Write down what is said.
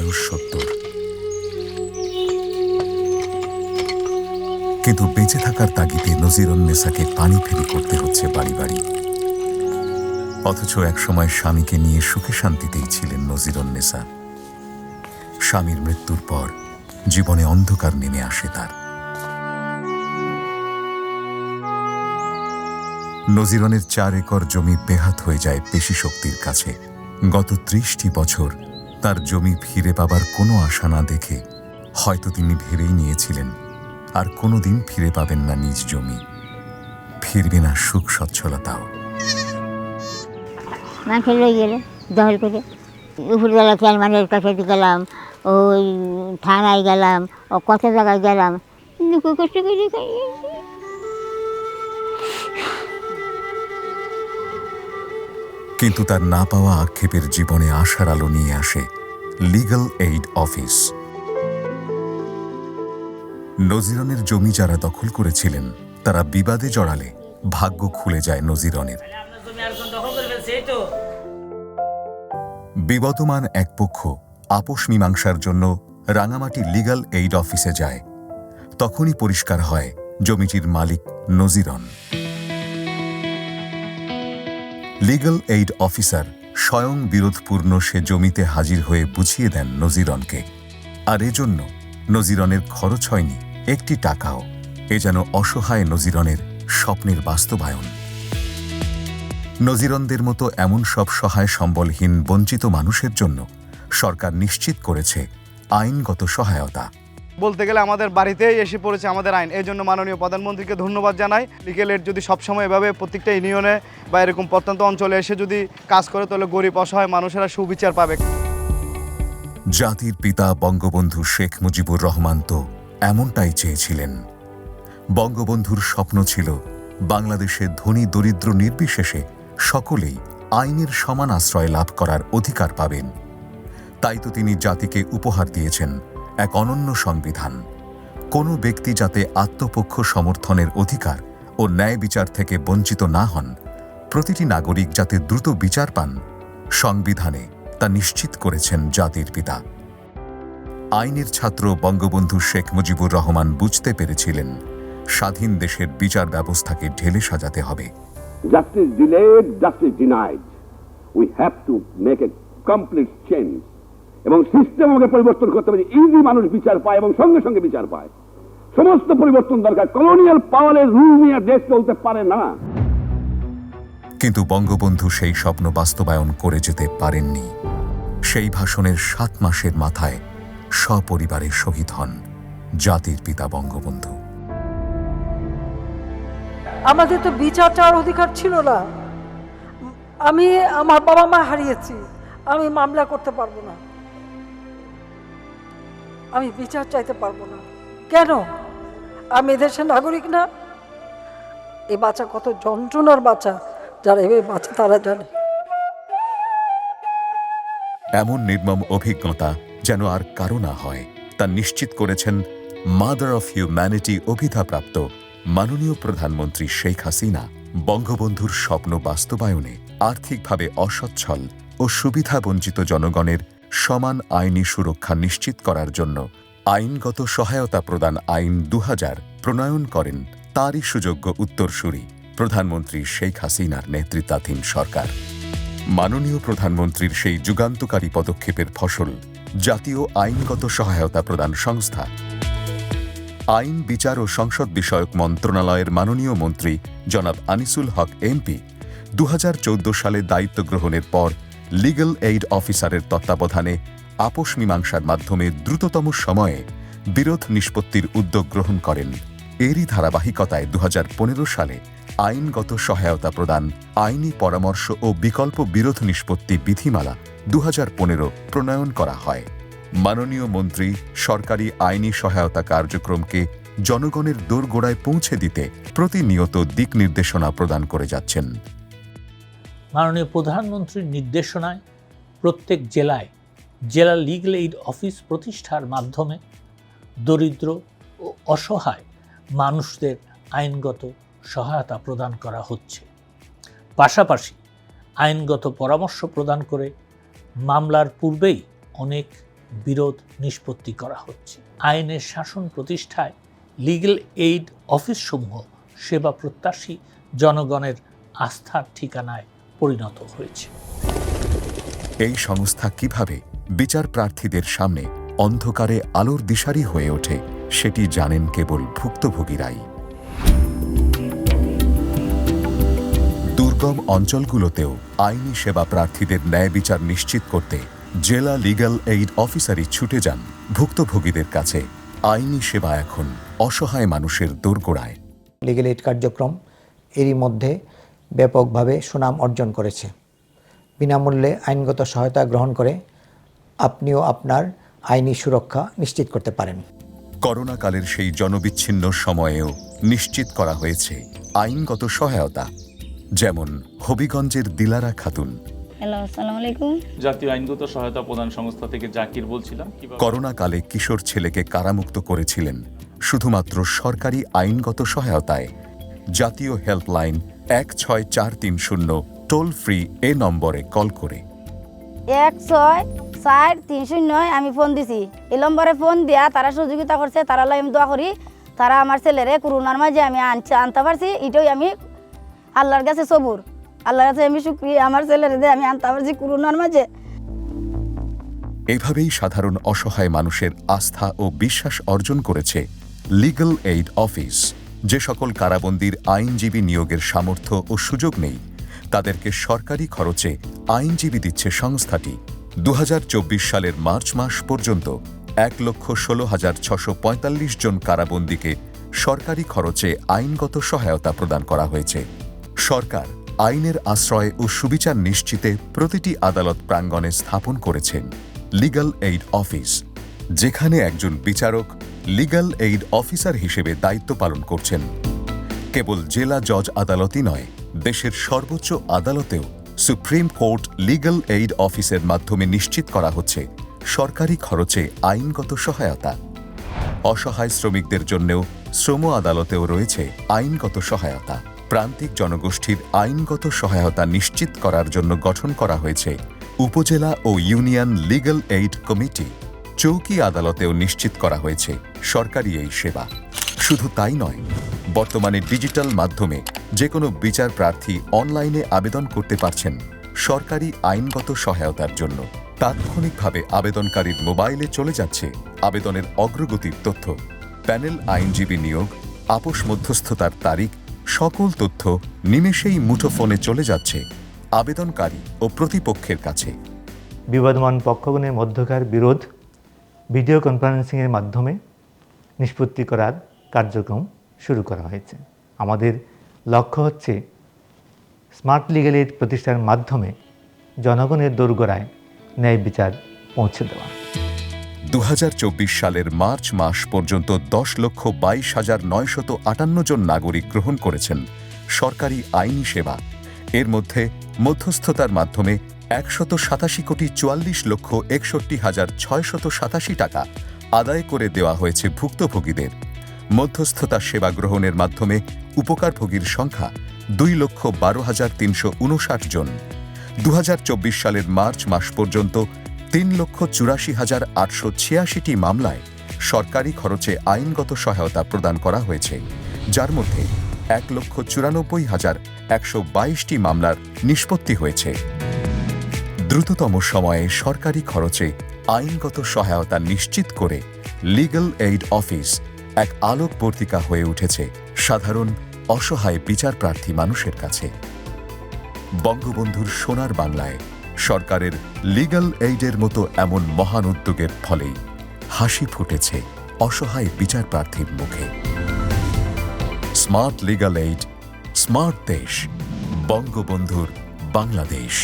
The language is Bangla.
বঙ্গবন্ধুর ৭০। কিন্তু বেঁচে থাকার তাগিদে নজিরুন্নেসাকে পানি ফেরি করতে হচ্ছে বাড়ি বাড়ি। অথচ একসময় স্বামীকে নিয়ে সুখে শান্তিতেই ছিলেন নজিরুন্নেসা। স্বামীর মৃত্যুর পর জীবনে অন্ধকার নেমে আসে তার। নজিরনের ৪ একর জমি বেহাত হয়ে যায় পেশি শক্তির কাছে। গত ৩০টি বছর তার জমি ফিরে পাবার কোনো আশা না দেখে হয়তো তিনি ভেবেই নিয়েছিলেন আর কোনোদিন ফিরে পাবেন না নিজ জমি, ফিরবে না সুখ সচ্ছলতাও। মানুষের লই গেলে দখল করে উপরবেলা চেয়ারম্যানের কাছে গেলাম, ওই থানায় গেলাম, ও কত জায়গায় গেলাম, দুঃখ কষ্ট করে কিন্তু তার না পাওয়া আক্ষেপের জীবনে আশার আলো নিয়ে আসে লিগ্যাল এইড অফিস। নজিরনের জমি যারা দখল করেছিলেন তারা বিবাদে জড়ালে ভাগ্য খুলে যায় নজিরনের। বিবদমান এক পক্ষ আপোষ মীমাংসার জন্য রাঙামাটি লিগ্যাল এইড অফিসে যায়। তখনই পরিষ্কার হয় জমিটির মালিক নজিরন। লিগ্যাল এইড অফিসার স্বয়ং বিরোধপূর্ণ সে জমিতে হাজির হয়ে বুঝিয়ে দেন নজিরনকে। আর এজন্য নজিরনের খরচ হয়নি একটি টাকাও। এ যেন অসহায় নজিরনের স্বপ্নের বাস্তবায়ন। নজিরনদের মতো এমন সব সহায় সম্বলহীন বঞ্চিত মানুষের জন্য সরকার নিশ্চিত করেছে আইনগত সহায়তা। বলতে গেলে আমাদের বাড়িতেই এসে পড়েছে আমাদের আইন। এই জন্য মাননীয় প্রধানমন্ত্রীকে ধন্যবাদ জানাই। লিগ্যাল এইড যদি সবসময় এভাবে প্রত্যেকটা ইউনিয়নে বা এরকম প্রত্যন্ত অঞ্চলে এসে যদি কাজ করে তাহলে গরিব অসহায় মানুষেরা সুবিচার পাবে। জাতির পিতা বঙ্গবন্ধু শেখ মুজিবুর রহমান তো এমনটাই চেয়েছিলেন। বঙ্গবন্ধুর স্বপ্ন ছিল বাংলাদেশে ধনী দরিদ্র নির্বিশেষে সকলেই আইনের সমান আশ্রয় লাভ করার অধিকার পাবেন। তাই তো তিনি জাতিকে উপহার দিয়েছেন এক অনন্য সংবিধান। কোনো ব্যক্তি যাতে আত্মপক্ষ সমর্থনের অধিকার ও ন্যায় বিচার থেকে বঞ্চিত না হন, প্রতিটি নাগরিক যাতে দ্রুত বিচার পান, সংবিধানে তা নিশ্চিত করেছেন জাতির পিতা। আইনের ছাত্র বঙ্গবন্ধু শেখ মুজিবুর রহমান বুঝতে পেরেছিলেন স্বাধীন দেশের বিচার ব্যবস্থাকে ঢেলে সাজাতে হবে। Justice delayed, justice denied. We have to make a complete change. এবং সিস্টেম আমাকে পরিবর্তন করতে হবে, ইজি মানুষ বিচার পায় এবং সঙ্গে সঙ্গে বিচার পায়। সমস্ত পরিবর্তন দরকার। কলোনিয়াল পাওয়ারের রুল নিয়ে দেশ চলতে পারে না। কিন্তু বঙ্গবন্ধু সেই স্বপ্ন বাস্তবায়ন করে যেতে পারেননি। সেই ভাষণের 7 মাসের মাথায় সপরিবারে শহীদ হন জাতির পিতা বঙ্গবন্ধু। আমাদের তো বিচার চাওয়ার অধিকার ছিল না। আমি আমার বাবা মা হারিয়েছি, আমি মামলা করতে পারবো না, আমি বিচার চাইতে পারবো না। কেন? আমি এদেশের নাগরিক না? এই বাচ্চা কত যন্ত্রণার বাচ্চা, যারা এভাবে বাচ্চা তারা জানে। এমন নির্মম অভিজ্ঞতা যেন আর কারো না হয় তা নিশ্চিত করেছেন মাদার অফ হিউম্যানিটি অভিধাপ্রাপ্ত মাননীয় প্রধানমন্ত্রী শেখ হাসিনা। বঙ্গবন্ধুর স্বপ্ন বাস্তবায়নে আর্থিকভাবে অসচ্ছল ও সুবিধাবঞ্চিত জনগণের সমান আইনি সুরক্ষা নিশ্চিত করার জন্য আইনগত সহায়তা প্রদান আইন ২০০০ প্রণয়ন করেন তারই সুযোগ্য উত্তরসূরি প্রধানমন্ত্রী শেখ হাসিনার নেতৃত্বাধীন সরকার। মাননীয় প্রধানমন্ত্রীর সেই যুগান্তকারী পদক্ষেপের ফসল জাতীয় আইনগত সহায়তা প্রদান সংস্থা। আইন, বিচার ও সংসদ বিষয়ক মন্ত্রণালয়ের মাননীয় মন্ত্রী জনাব আনিসুল হক এমপি ২০১৪ সালে দায়িত্ব গ্রহণের পর লিগ্যাল এইড অফিসারের তত্ত্বাবধানে আপোষ মীমাংসার মাধ্যমে দ্রুততম সময়ে বিরোধ নিষ্পত্তির উদ্যোগ গ্রহণ করেন। এরই ধারাবাহিকতায় ২০১৫ সালে আইনগত সহায়তা প্রদান, আইনি পরামর্শ ও বিকল্প বিরোধ নিষ্পত্তি বিধিমালা ২০১৫ প্রণয়ন করা হয়। মাননীয় মন্ত্রী সরকারি আইনি সহায়তা কার্যক্রমকে জনগণের দোরগোড়ায় পৌঁছে দিতে প্রতিনিয়ত দিক নির্দেশনা প্রদান করে যাচ্ছেন। মাননীয় প্রধানমন্ত্রীর নির্দেশনায় প্রত্যেক জেলায় জেলা লিগ্যাল এইড অফিস প্রতিষ্ঠার মাধ্যমে দরিদ্র ও অসহায় মানুষদের আইনগত সহায়তা প্রদান করা হচ্ছে। পাশাপাশি আইনগত পরামর্শ প্রদান করে মামলার পূর্বেই অনেক বিরোধ নিষ্পত্তি করা হচ্ছে। আইনের শাসন প্রতিষ্ঠায় লিগ্যাল এইড অফিসসমূহ সেবা প্রত্যাশী জনগণের আস্থার ঠিকানায় পরিণত হয়েছে। এই সংস্থা কিভাবে বিচার প্রার্থীদের সামনে অন্ধকারে আলোর দিশারি হয়ে ওঠে সেটি জানেন কেবল ভুক্তভোগীরাই। দুর্গম অঞ্চলগুলোতেও আইনি সেবা প্রার্থীদের ন্যায় বিচার নিশ্চিত করতে জেলা লিগ্যাল এইড অফিসারই ছুটে যান ভুক্তভোগীদের কাছে। আইনি সেবা এখন অসহায় মানুষের দোরগোড়ায়। লিগ্যাল এইড কার্যক্রম এরই মধ্যে ব্যাপকভাবে সুনাম অর্জন করেছে। বিনামূল্যে আইনগত সহায়তা গ্রহণ করে আপনিও আপনার আইনি সুরক্ষা নিশ্চিত করতে পারেন। করোনাকালের সেই জনবিচ্ছিন্ন সময়েও নিশ্চিত করা হয়েছে আইনগত সহায়তা, যেমন হবিগঞ্জের দিলারা খাতুন। হ্যালো, আসসালামু আলাইকুম। জাতীয় আইনগত সহায়তা প্রদান সংস্থা থেকে জাকির বলছিলাম। করোনাকালে কিশোর ছেলেকে কারামুক্ত করেছিলেন শুধুমাত্র সরকারি আইনগত সহায়তায়। জাতীয় হেল্পলাইন 16430 টোল ফ্রি এ নম্বরে কল করে 16430 আমি ফোন দিছি। এই নম্বরে ফোন দিয়া তারা সহযোগিতা করছে, তারা আমি দোয়া করি তারা আমার ছেলেরে করোনার মাঝে আমি আনতে পারছি। এটাই আমি আল্লাহর কাছে সবুর, আল্লাহর কাছে আমি শুকরিয়া, আমার ছেলেরে আমি আনতে পারছি করোনার মাঝে। এভাবেই সাধারণ অসহায় মানুষের আস্থা ও বিশ্বাস অর্জন করেছে লিগ্যাল এইড অফিস। যে সকল কারাবন্দীর আইনজীবী নিয়োগের সামর্থ্য ও সুযোগ নেই তাদেরকে সরকারি খরচে আইনজীবী দিচ্ছে সংস্থাটি। 2024 সালের মার্চ মাস পর্যন্ত 1,16,645 জন কারাবন্দীকে সরকারি খরচে আইনগত সহায়তা প্রদান করা হয়েছে। সরকার আইনের আশ্রয় ও সুবিচার নিশ্চিতে প্রতিটি আদালত প্রাঙ্গণে স্থাপন করেছেন লিগ্যাল এইড অফিস, যেখানে একজন বিচারক লিগ্যাল এইড অফিসার হিসেবে দায়িত্ব পালন করছেন। কেবল জেলা জজ আদালতই নয়, দেশের সর্বোচ্চ আদালতেও সুপ্রিম কোর্ট লিগ্যাল এইড অফিসের মাধ্যমে নিশ্চিত করা হচ্ছে সরকারি খরচে আইনগত সহায়তা। অসহায় শ্রমিকদের জন্যও শ্রম আদালতেও রয়েছে আইনগত সহায়তা। প্রান্তিক জনগোষ্ঠীর আইনগত সহায়তা নিশ্চিত করার জন্য গঠন করা হয়েছে উপজেলা ও ইউনিয়ন লিগ্যাল এইড কমিটি। চৌকি আদালতেও নিশ্চিত করা হয়েছে সরকারি এই সেবা। শুধু তাই নয়, বর্তমানে ডিজিটাল মাধ্যমে যে কোনো বিচার প্রার্থী অনলাইনে আবেদন করতে পারছেন সরকারি আইনগত সহায়তার জন্য। তাৎক্ষণিকভাবে আবেদনকারীর মোবাইলে চলে যাচ্ছে আবেদনের অগ্রগতির তথ্য, প্যানেল আইনজীবী নিয়োগ, আপোষ মধ্যস্থতার তারিখ, সকল তথ্য নিমেষেই মুঠোফোনে চলে যাচ্ছে আবেদনকারী ও প্রতিপক্ষের কাছে। বিবাদমান পক্ষগণের মধ্যকার বিরোধ ভিডিও কনফারেন্সিংয়ের মাধ্যমে নিষ্পত্তি করার কার্যক্রম শুরু করা হয়েছে। আমাদের লক্ষ্য হচ্ছে স্মার্ট লিগ্যাল এইড প্রতিষ্ঠার মাধ্যমে জনগণের দোরগোড়ায় ন্যায় বিচার পৌঁছে দেওয়া। 2024 সালের মার্চ মাস পর্যন্ত 10,22,958 জন নাগরিক গ্রহণ করেছেন সরকারি আইনি সেবা। এর মধ্যে মধ্যস্থতার মাধ্যমে 187,44,61,687 টাকা আদায় করে দেওয়া হয়েছে ভুক্তভোগীদের। মধ্যস্থতা সেবা গ্রহণের মাধ্যমে উপকারভোগীর সংখ্যা 2,12,359 জন। 2024 সালের মার্চ মাস পর্যন্ত 3,84,886টি মামলায় সরকারি খরচে আইনগত সহায়তা প্রদান করা হয়েছে, যার মধ্যে 1,94,122টি মামলার নিষ্পত্তি হয়েছে। দ্রুততম সময়ে সরকারি খরচে আইনগত সহায়তা নিশ্চিত করে লিগ্যাল এইড অফিস এক আলোকবর্তিকা হয়ে উঠেছে সাধারণ অসহায় বিচার প্রার্থী মানুষের কাছে। বঙ্গবন্ধুর সোনার বাংলায় সরকারের লিগ্যাল এইডের মতো এমন মহান উদ্যোগের ফলেই হাসি ফুটেছে অসহায় বিচার প্রার্থীর মুখে। স্মার্ট লিগ্যাল এইড, স্মার্ট দেশ, বঙ্গবন্ধুর বাংলাদেশ।